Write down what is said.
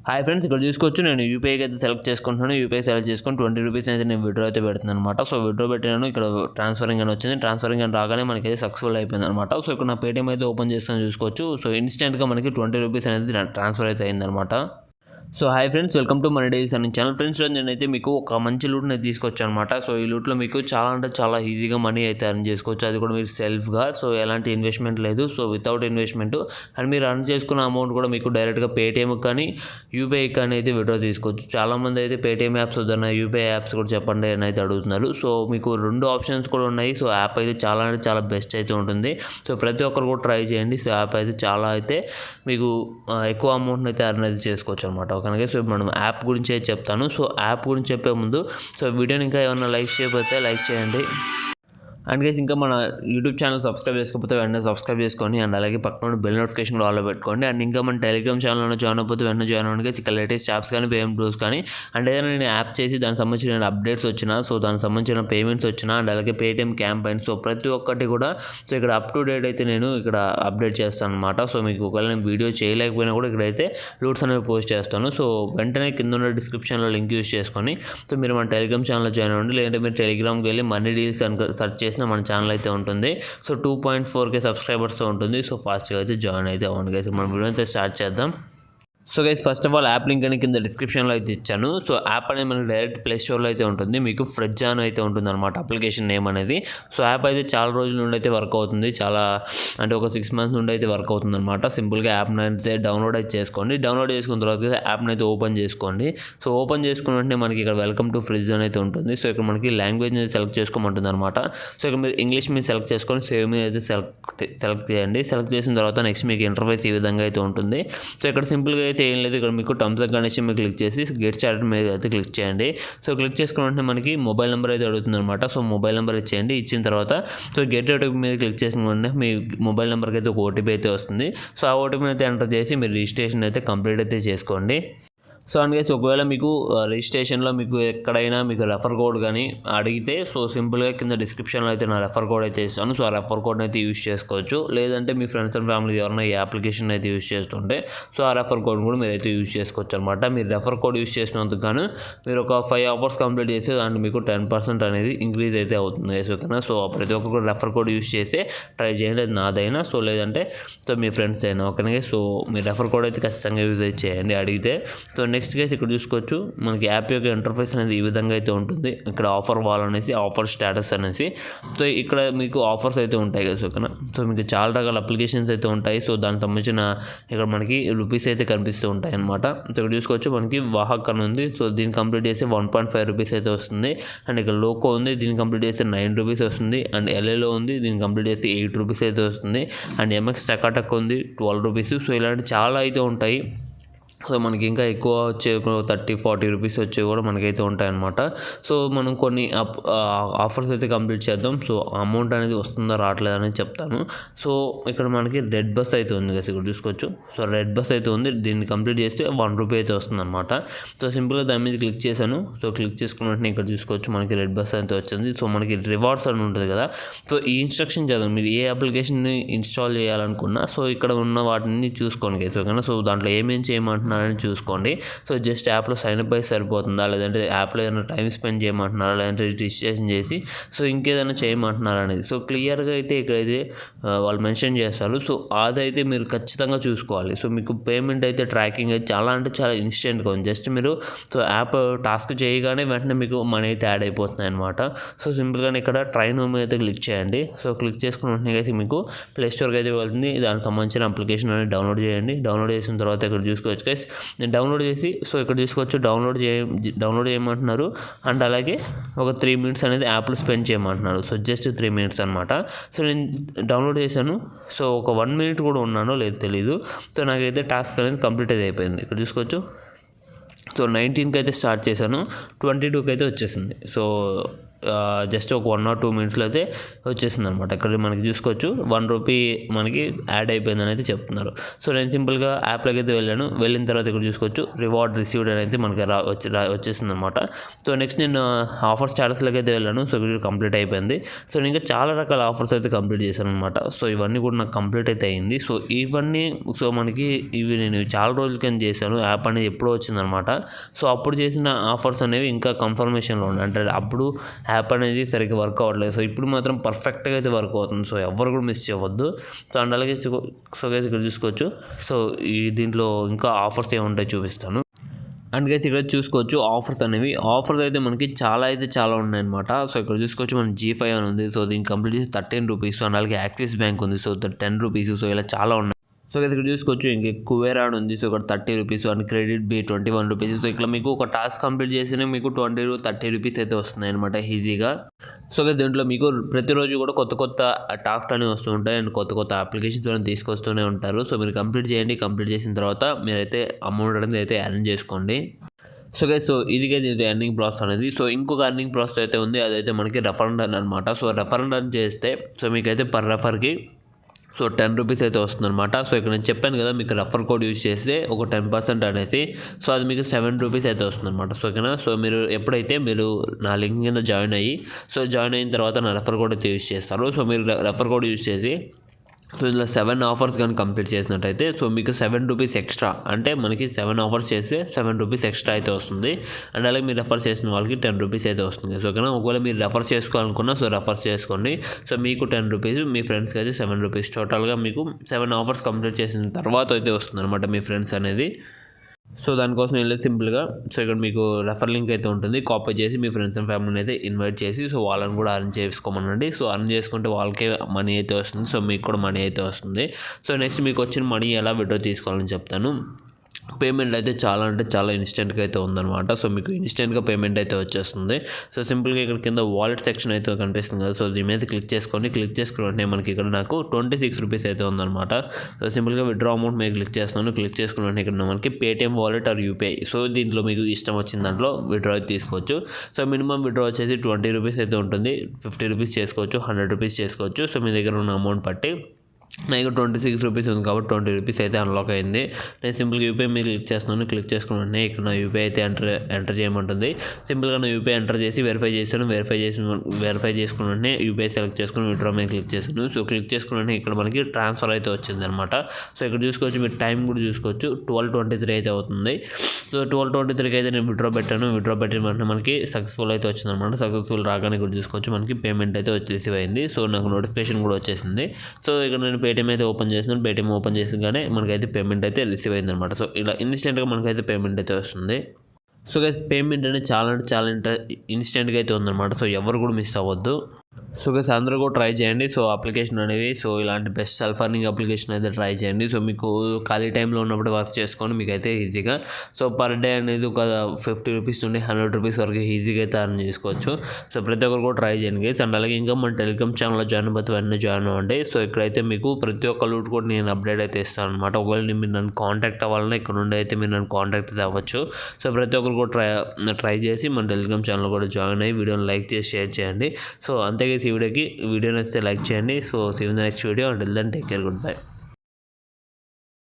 Hi friends, ఇక్కడ చూసుకోవచ్చు నేను యూపీఐకి అయితే సెలెక్ట్ చేసుకుంటున్నాను. యూపీఐ సెలెక్ట్ చేసుకొని 20 రూపీస్ అయితే నేను విడ్రో అయితే పెడుతున్నాను అనమాట. సో విడ్రో పెట్టినాను, ఇక్కడ ట్రాన్స్ఫరింగ్ అని వచ్చింది. ట్రాన్స్ఫరింగ్ అని రాగానే మనకి అయితే సక్సెస్ఫుల్ అయిపోయింది అనమాట. సో ఇక్కడ నా పేటీఎం అయితే ఓపెన్ చేస్తాను చూసుకోవచ్చు. సో ఇన్స్టెంట్గా మనకి 20 రూపీస్ అనేది ట్రాన్స్ఫర్ అయితే అయిందనమాట. So hi friends, welcome to మన డైలీస్ అని ఛానల్. ఫ్రెండ్స్ నేనైతే మీకు ఒక మంచి లూట్ని తీసుకొచ్చాను అనమాట. సో ఈ లూట్లో మీకు చాలా ఈజీగా మనీ అయితే అర్న్ చేసుకోవచ్చు. అది కూడా మీరు సెల్ఫ్గా, సో ఎలాంటి ఇన్వెస్ట్మెంట్ లేదు. సో వితౌట్ ఇన్వెస్ట్మెంట్ అండ్ మీరు అర్న్ చేసుకున్న అమౌంట్ కూడా మీకు డైరెక్ట్గా పేటీఎంకి కానీ యూపీఐకి కానీ అయితే విడ్రో తీసుకోవచ్చు. చాలామంది అయితే పేటీఎం యాప్స్ వద్దన్న యూపీఐ యాప్స్ కూడా చెప్పండి అని అయితే అడుగుతున్నారు. సో మీకు 2 ఆప్షన్స్ కూడా ఉన్నాయి. సో యాప్ అయితే చాలా బెస్ట్ అయితే ఉంటుంది. సో ప్రతి ఒక్కరు కూడా ట్రై చేయండి. సో యాప్ అయితే మీకు ఎక్కువ అమౌంట్ని అయితే అర్న్ అయితే చేసుకోవచ్చు అనమాట. ఓకే, సో మనం యాప్ గురించి చెప్తాను. సో యాప్ గురించి చెప్పే ముందు సో వీడియోని ఇంకా ఏమైనా లైక్ చేయకపోతే లైక్ చేయండి. అండ్ గైస్, ఇంకా మన యూట్యూబ్ ఛానల్ సబ్స్క్రైబ్ చేసుకోకపోతే వెంటనే సబ్స్క్రైబ్ చేసుకోండి. అండ్ అలాగే పక్కన బెల్ నోటిఫికేషన్ కూడా ఆల్లో పెట్టుకోండి. అండ్ ఇంకా మన టెలిగ్రామ్ ఛానల్లో జాయిన్ అయిపోతే వెంటనే జాయిన్ అవ్వండి గైస్. ఇక్కడ లేటెస్ట్ యాప్స్ కానీ పేమెంట్ బ్రోస్ కానీ అండ్ ఏదైనా నేను యాప్ చేసి దానికి సంబంధించిన అప్డేట్స్ వచ్చినా, సో దానికి సంబంధించిన పేమెంట్స్ వచ్చినా అండ్ అలాగే పేటీఎం క్యాంపెయిన్, సో ప్రతి ఒక్కటి కూడా సో ఇక్కడ అప్ టు డేట్ అయితే నేను ఇక్కడ అప్డేట్ చేస్తాను అనమాట. సో మీకు ఒకవేళ నేను వీడియో చేయలేకపోయినా కూడా ఇక్కడైతే లూట్స్ అనేవి పోస్ట్ చేస్తాను. సో వెంటనే కింద ఉన్న డిస్క్రిప్షన్లో లింక్ యూస్ చేసుకొని సో మీరు మన టెలిగ్రామ్ ఛానల్లో జాయిన్ అవ్వండి. లేదంటే మీరు టెలిగ్రామ్కి వెళ్ళి మనీ డీల్స్ అని సెర్చ్ చేసిన మన ఛానల్ అయితే ఉంటుంది. సో 2.4K సబ్స్క్రైబర్స్తో ఉంటుంది. సో ఫాస్ట్గా అయితే జాయిన్ అయితే అవ్వండి గైస్. మనం వీడియో అయితే స్టార్ట్ చేద్దాం. So guys, first of all app link అని కింద డిస్క్రిప్షన్లో అయితే ఇచ్చాను. సో యాప్ అనేది మనకి డైరెక్ట్ ప్లే స్టోర్లో అయితే ఉంటుంది. మీకు ఫ్రెజ్ అని అయితే ఉంటుంది అనమాట అప్లికేషన్ నేమ్ అనేది. సో యాప్ అయితే చాలా రోజుల నుండి అయితే వర్క్ అవుతుంది. అంటే ఒక 6 months నుండి అయితే వర్క్ అవుతుంది అనమాట. సింపుల్గా యాప్ని అయితే డౌన్లోడ్ అయితే చేసుకోండి. డౌన్లోడ్ చేసుకున్న తర్వాత యాప్ని అయితే ఓపెన్ చేసుకోండి. సో ఓపెన్ చేసుకున్న వెంటనే మనకి ఇక్కడ వెల్కమ్ టు ఫ్రిడ్జ్ అని అయితే ఉంటుంది. సో ఇక్కడ మనకి లాంగ్వేజ్ అనేది సెలెక్ట్ చేసుకోమంటుంది అనమాట. సో ఇక్కడ మీరు ఇంగ్లీష్ మీద సెలెక్ట్ చేసుకొని సేవ్ మీద అయితే సెలెక్ట్ చేయండి. సెలెక్ట్ చేసిన తర్వాత నెక్స్ట్ మీకు ఇంటర్ఫేస్ ఈ విధంగా అయితే ఉంటుంది. సో ఇక్కడ సింపుల్గా అయితే ఏం లేదు, ఇక్కడ మీకు టర్మ్స్ అండ్ కండిషన్ మీద క్లిక్ చేసి గెట్ స్టార్టెడ్ మీద అయితే క్లిక్ చేయండి. సో క్లిక్ చేసుకున్న వెంటనే మనకి మొబైల్ నెంబర్ అయితే అడుగుతుంది అనమాట. సో మొబైల్ నెంబర్ ఇచ్చేయండి. ఇచ్చిన తర్వాత సో గెట్ ఓటీపీ మీద క్లిక్ చేసిన వెంటనే మీ మొబైల్ నెంబర్కి అయితే ఒక ఓటీపీ అయితే వస్తుంది. సో ఆ ఓటీపీని అయితే ఎంటర్ చేసి మీరు రిజిస్ట్రేషన్ అయితే కంప్లీట్ అయితే చేసుకోండి. సో అండ్ గైస్, ఒకవేళ మీకు రిజిస్ట్రేషన్లో మీకు ఎక్కడైనా మీకు రెఫర్ కోడ్ కానీ అడిగితే సో సింపుల్గా కింద డిస్క్రిప్షన్లో అయితే నా రెఫర్ కోడ్ అయితే ఇస్తాను. సో ఆ రెఫర్ కోడ్ని అయితే యూజ్ చేసుకోవచ్చు. లేదంటే మీ ఫ్రెండ్స్ అండ్ ఫ్యామిలీ ఎవరైనా ఈ అప్లికేషన్ అయితే యూజ్ చేస్తుంటే సో ఆ రెఫర్ కోడ్ కూడా మీరు అయితే యూజ్ చేసుకోవచ్చు అనమాట. మీరు రెఫర్ కోడ్ యూజ్ చేసినందుకు గాను మీరు ఒక 5 hours కంప్లీట్ చేస్తే దాంట్లో మీకు 10% అనేది ఇంక్రీజ్ అయితే అవుతుంది గైస్. ఓకేనా, సో ప్రతి ఒక్కరు కూడా రెఫర్ కోడ్ యూజ్ చేస్తే ట్రై చేయండి. అది నాదైనా సో లేదంటే సో మీ ఫ్రెండ్స్ అయినా. ఓకేనా, సో మీ రెఫర్ కోడ్ అయితే ఖచ్చితంగా యూజ్ అయితే చేయండి అడిగితే. సో నెక్స్ట్ గైస్, ఇక్కడ చూసుకోవచ్చు మనకి యాప్ యొక్క ఇంటర్ఫేస్ అనేది ఈ విధంగా అయితే ఉంటుంది. ఇక్కడ ఆఫర్ వాల్ అనేసి, ఆఫర్ స్టేటస్ అనేసి, సో ఇక్కడ మీకు ఆఫర్స్ అయితే ఉంటాయి కదా. ఓకేనా, సో మీకు చాలా రకాల అప్లికేషన్స్ అయితే ఉంటాయి. సో దానికి సంబంధించిన ఇక్కడ మనకి రూపీస్ అయితే కనిపిస్తూ ఉంటాయి అనమాట. సో ఇక్కడ చూసుకోవచ్చు మనకి వాహక్ అని ఉంది. సో దీన్ని కంప్లీట్ చేస్తే 1.5 రూపీస్ అయితే వస్తుంది. అండ్ ఇక్కడ లోకో ఉంది, దీన్ని కంప్లీట్ చేస్తే 9 రూపీస్ వస్తుంది. అండ్ ఎల్ఏలో ఉంది, దీన్ని కంప్లీట్ చేస్తే 8 రూపీస్ అయితే వస్తుంది. అండ్ ఎంఎక్స్ టకాటక్ ఉంది 12 రూపీస్. సో ఇలాంటి చాలా అయితే ఉంటాయి. సో మనకి ఇంకా ఎక్కువ వచ్చే 30-40 రూపీస్ వచ్చేవి కూడా మనకైతే ఉంటాయన్నమాట. సో మనం కొన్ని ఆఫర్స్ అయితే కంప్లీట్ చేద్దాం. సో అమౌంట్ అనేది వస్తుందా రావట్లేదు అనేది చెప్తాను. సో ఇక్కడ మనకి రెడ్ బస్ అయితే ఉంది కదా, ఇక్కడ చూసుకోవచ్చు. సో రెడ్ బస్ అయితే ఉంది, దీన్ని కంప్లీట్ చేస్తే 1 రూపీ అయితే వస్తుంది అనమాట. సో సింపుల్గా దాని మీద క్లిక్ చేశాను. సో క్లిక్ చేసుకున్న వెంటనే ఇక్కడ చూసుకోవచ్చు మనకి రెడ్ బస్ అయితే వచ్చింది. సో మనకి రివార్డ్స్ అని ఉంటుంది కదా. సో ఈ ఇన్స్ట్రక్షన్ చదవండి. మీరు ఏ అప్లికేషన్ని ఇన్స్టాల్ చేయాలనుకున్నా సో ఇక్కడ ఉన్న వాటిని చూసుకోండి. సో దాంట్లో ఏమేం చేయమంటున్నారని చూసుకోండి. సో జస్ట్ యాప్లో సైన్ అప్ అయితే సరిపోతుందా, లేదంటే యాప్లో ఏదైనా టైం స్పెండ్ చేయమంటున్నారా, లేదంటే రిజిస్ట్రేషన్ చేసి సో ఇంకేదైనా చేయమంటున్నారా అనేది సో క్లియర్గా అయితే ఇక్కడైతే వాళ్ళు మెన్షన్ చేస్తారు. సో అదైతే మీరు ఖచ్చితంగా చూసుకోవాలి. సో మీకు పేమెంట్ అయితే ట్రాకింగ్ అయితే చాలా ఇన్స్టెంట్గా ఉంది. జస్ట్ మీరు సో యాప్ టాస్క్ చేయగానే వెంటనే మీకు మనీ అయితే యాడ్ అయిపోతున్నాయి అనమాట. సో సింపుల్గానే ఇక్కడ ట్రైన్ హోమ్ అయితే క్లిక్ చేయండి. సో క్లిక్ చేసుకున్న వెంటనే అయితే మీకు ప్లే స్టోర్కి అయితే వెళ్తుంది. దానికి సంబంధించిన అప్లికేషన్ అనేది డౌన్లోడ్ చేయండి. డౌన్లోడ్ చేసిన తర్వాత ఇక్కడ చూసుకోవచ్చు గైస్, నేను డౌన్లోడ్ చేసి సో ఇక్కడ తీసుకోవచ్చు డౌన్లోడ్ చేయమంటున్నారు. అండ్ అలాగే ఒక 3 minutes అనేది యాప్లో స్పెండ్ చేయమంటున్నారు. సో జస్ట్ 3 minutes అనమాట. సో నేను డౌన్లోడ్ చేశాను. సో ఒక 1 minute కూడా ఉన్నానో లేదు తెలీదు. సో నాకైతే టాస్క్ అనేది కంప్లీట్ అయితే అయిపోయింది. ఇక్కడ చూసుకోవచ్చు. సో 19కి అయితే స్టార్ట్ చేశాను, 22కి అయితే వచ్చేసింది. సో జస్ట్ ఒక 1 or 2 మినిట్స్లో అయితే వచ్చేసింది అనమాట. ఇక్కడ మనకి చూసుకోవచ్చు ₹1 మనకి యాడ్ అయిపోయిందని అయితే చెప్తున్నారు. సో నేను సింపుల్గా యాప్లోకి అయితే వెళ్ళిన తర్వాత ఇక్కడ చూసుకోవచ్చు రివార్డ్ రిసీవ్డ్ అని అయితే మనకి వచ్చేసింది అనమాట. సో నెక్స్ట్ నేను ఆఫర్ స్టేటస్లోకి అయితే వెళ్ళాను. సో ఇది కంప్లీట్ అయిపోయింది. సో నేను ఇంకా చాలా రకాల ఆఫర్స్ అయితే కంప్లీట్ చేశాను అనమాట. సో ఇవన్నీ కూడా నాకు కంప్లీట్ అయితే అయింది. సో ఇవన్నీ ఇవి నేను చాలా రోజుల కింద చేశాను. యాప్ అనేది ఎప్పుడో వచ్చిందనమాట. సో అప్పుడు చేసిన ఆఫర్స్ అనేవి ఇంకా కన్ఫర్మేషన్లో ఉన్నాయి. అంటే అప్పుడు యాప్ అనేది సరిగ్గా వర్క్ అవ్వట్లేదు. సో ఇప్పుడు మాత్రం పర్ఫెక్ట్గా అయితే వర్క్ అవుతుంది. సో ఎవరు కూడా మిస్ చేయవద్దు. సో అండ్ అలాగే ఇక్కడ చూసుకోవచ్చు. సో దీంట్లో ఇంకా ఆఫర్స్ ఏముంటాయో చూపిస్తాను. అండ్ గైస్ ఇక్కడ చూసుకోవచ్చు ఆఫర్స్ అయితే మనకి చాలా ఉన్నాయన్నమాట. సో ఇక్కడ చూసుకోవచ్చు మన G5 అని ఉంది. సో దీనికి కంప్లీట్ చేసి ₹13. అండ్ అలాగే యాక్సిస్ బ్యాంక్ ఉంది. సో ₹10. సో ఇలా చాలా ఉన్నాయి. సో ఇక్కడ చూసుకోవచ్చు ఇంక కువేరా అని ఉంది. సో ఇక్కడ ₹30 అండ్ క్రెడిట్ బి ₹21. సో ఇక్కడ మీకు ఒక టాస్క్ కంప్లీట్ చేసినా మీకు ₹20-30 అయితే వస్తున్నాయి అనమాట ఈజీగా. సో దీంట్లో మీకు ప్రతిరోజు కూడా కొత్త టాస్క్ అనేవి వస్తూ ఉంటాయి అండ్ కొత్త అప్లికేషన్స్ అనేవి తీసుకొస్తూనే ఉంటారు. సో మీరు కంప్లీట్ చేయండి. కంప్లీట్ చేసిన తర్వాత మీరైతే అమౌంట్ అనేది అయితే ఎర్న్ చేసుకోండి. సో ఇది ఎర్నింగ్ ప్రాసెస్ అనేది. సో ఇంకొక ఎర్నింగ్ ప్రాసెస్ అయితే ఉంది. అదైతే మనకి రెఫరెండ్ అనమాట. సో రెఫరెండ్ చేస్తే సో మీకైతే పర్ రెఫర్కి సో ₹10 అయితే వస్తుందన్నమాట. సో ఇక్కడ నేను చెప్పాను కదా మీకు రెఫర్ కోడ్ యూజ్ చేస్తే ఒక 10% అనేసి. సో అది మీకు ₹7 అయితే వస్తుందన్నమాట. సో ఓకేనా. సో మీరు ఎప్పుడైతే నా లింక్ కింద జాయిన్ అయిన తర్వాత నా రెఫర్ కోడ్ అయితే యూజ్ చేస్తారు. సో మీరు రెఫర్ కోడ్ యూజ్ చేసి సో ఇందులో 7 ఆఫర్స్ కానీ కంప్లీట్ చేసినట్టయితే సో మీకు ₹7 ఎక్స్ట్రా, అంటే మనకి 7 ఆఫర్స్ చేస్తే ₹7 ఎక్స్ట్రా అయితే వస్తుంది. అండ్ అలాగే మీరు రెఫర్ చేసిన వాళ్ళకి ₹10 అయితే వస్తుంది. సో ఓకేనా. ఒకవేళ మీరు రెఫర్ చేసుకోవాలనుకున్నా సో రెఫర్ చేసుకోండి. సో మీకు ₹10, మీ ఫ్రెండ్స్కి అయితే ₹7. టోటల్గా మీకు 7 ఆఫర్స్ కంప్లీట్ చేసిన తర్వాత అయితే వస్తుంది అనమాట మీ ఫ్రెండ్స్ అనేది. సో దానికోసం వెళ్ళేది సింపుల్గా సో ఇక్కడ మీకు రెఫర్ లింక్ అయితే ఉంటుంది. కాపీ చేసి మీ ఫ్రెండ్స్ అండ్ ఫ్యామిలీని అయితే ఇన్వైట్ చేసి సో వాళ్ళని కూడా అర్న్ చేసుకోమనండి. సో అర్న్ చేసుకుంటే వాళ్ళకే మనీ అయితే వస్తుంది. సో మీకు కూడా మనీ అయితే వస్తుంది. సో నెక్స్ట్ మీకు వచ్చిన మనీ ఎలా విత్డ్రా తీసుకోవాలని చెప్తాను. పేమెంట్ అయితే చాలా ఇన్స్టెంట్గా అయితే ఉందన్నమాట. సో మీకు ఇన్స్టెంట్గా పేమెంట్ అయితే వచ్చేస్తుంది. సో సింపుల్గా ఇక్కడ కింద వాలెట్ సెక్షన్ అయితే కనిపిస్తుంది కదా. సో దీని మీద క్లిక్ చేసుకుని మనకి ఇక్కడ నాకు ₹26 అయితే ఉందన్నమాట. సో సింపుల్గా విత్డ్రా అమౌంట్ మీద క్లిక్ చేసుకుని ఇక్కడ మనకి Paytm wallet are UPI. So దీంట్లో మీకు ఇష్టం వచ్చిన దాంట్లో విత్డ్రా అయితే తీసుకోవచ్చు. సో మినిమం విత్డ్రా వచ్చేసి ₹20 అయితే ఉంటుంది. ₹50 చేసుకోవచ్చు, ₹100 చేసుకోవచ్చు. సో మీ దగ్గర ఉన్న అమౌంట్ బట్టి నాకు ₹26 ఉంది కాబట్టి ₹20 అయితే అన్లాక్ అయింది. నేను సింపుల్గా యూపీఐ మీద క్లిక్ చేసుకుని ఇక్కడ నా యూపీఐ అయితే ఎంటర్ చేయమంటుంది. సింపుల్గా నా యూపీఐ ఎంటర్ చేసి వెరిఫై చేసుకుని యూపీఐ సెలెక్ట్ చేసుకుని విత్డ్రా మీద క్లిక్ చేశాను. సో క్లిక్ చేసుకుని ఇక్కడ మనకి ట్రాన్స్ఫర్ అయితే వచ్చింది అనమాట. సో ఇక్కడ చూసుకోవచ్చు మీరు టైం కూడా చూసుకోవచ్చు 12:23 అయితే అవుతుంది. సో 12:23కి అయితే నేను విత్డ్రా పెట్టిన వెంటనే మనకి సక్సెస్ఫుల్ అయితే వచ్చింది అనమాట. సక్సెస్ఫుల్ రాగానే ఇక్కడ చూసుకోవచ్చు మనకి పేమెంట్ అయితే రిసీవ్ అయింది. సో నాకు నోటిఫికేషన్ కూడా వచ్చేసింది. సో ఇక్కడ నేను పేటిఎం అయితే ఓపెన్ చేస్తున్నాను. పేటిఎం ఓపెన్ చేసినగానే మనకైతే పేమెంట్ అయితే రిసీవ్ అయింది అనమాట. సో ఇలా ఇన్స్టెంట్గా మనకైతే పేమెంట్ అయితే వస్తుంది. సో గైస్ పేమెంట్ అనేది చాలా ఇన్స్టెంట్గా అయితే ఉందన్నమాట. సో ఎవరు కూడా మిస్ అవ్వద్దు. సో గైస్ అందరూ కూడా ట్రై చేయండి. సో అప్లికేషన్ అనేవి సో ఇలాంటి బెస్ట్ సెల్ఫ్ అర్నింగ్ అప్లికేషన్ అయితే ట్రై చేయండి. సో మీకు ఖాళీ టైంలో ఉన్నప్పుడు వర్క్ చేసుకొని మీకు అయితే ఈజీగా సో పర్ డే అనేది ఒక ₹50 నుండి ₹100 వరకు ఈజీగా అయితే అర్న్ చేసుకోవచ్చు. సో ప్రతి ఒక్కరు కూడా ట్రై చేయండి గైస్. అండ్ అలాగే ఇంకా మన టెలిగ్రామ్ ఛానల్లో జాయిన్ అయిపోతే వెంటనే జాయిన్ అవ్వండి. సో ఇక్కడైతే మీకు ప్రతి ఒక్క లూట్ కూడా నేను అప్డేట్ అయితే ఇస్తాను అనమాట. ఒకవేళ మీరు నన్ను కాంటాక్ట్ అవ్వాలన్నా ఇక్కడ నుండి అయితే మీరు నన్ను కాంటాక్ట్ అయితే అవ్వచ్చు. సో ప్రతి ఒక్కరు కూడా ట్రై చేసి మన టెలిగ్రామ్ ఛానల్ కూడా జాయిన్ అయ్యి వీడియోని లైక్ చేసి షేర్ చేయండి. సో అంతే ఈ వీడియోని అయితే లైక్ చేయండి. So see you in the next video. Until then take care, good by.